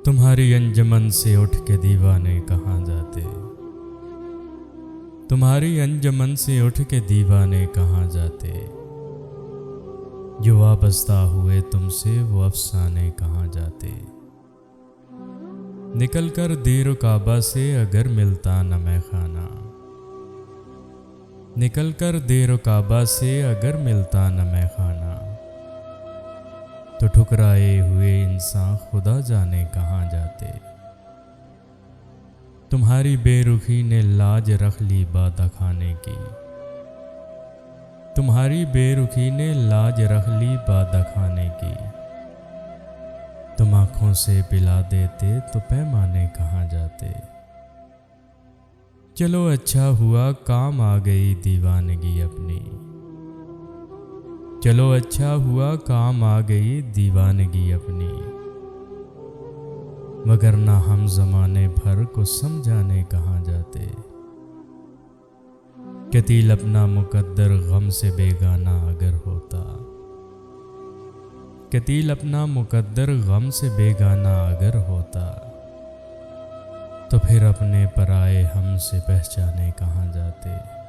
तुम्हारी अंजमन से उठ के दीवाने कहाँ जाते। तुम्हारी अंजमन से उठ के दीवाने कहाँ जाते। जो वाबस्ता हुए तुमसे वो अफसाने कहाँ जाते। निकल कर देर काबा से अगर मिलता न मैं खाना। निकल कर देर काबा से अगर मिलता न मैं खाना। तो ठुकराए हुए इंसान खुदा जाने कहाँ जाते। तुम्हारी बेरुखी ने लाज रख ली बादा खाने की। तुम्हारी बेरुखी ने लाज रख ली बादा खाने की। तुम आँखों से पिला देते तो पैमाने कहाँ जाते। चलो अच्छा हुआ काम आ गई दीवानगी अपनी। चलो अच्छा हुआ काम आ गई दीवानगी अपनी। मगर ना हम ज़माने भर को समझाने कहाँ जाते। कतील अपना मुकद्दर गम से बेगाना अगर होता। कतील अपना मुकद्दर गम से बेगाना अगर होता। तो फिर अपने पराए हमसे पहचाने कहाँ जाते।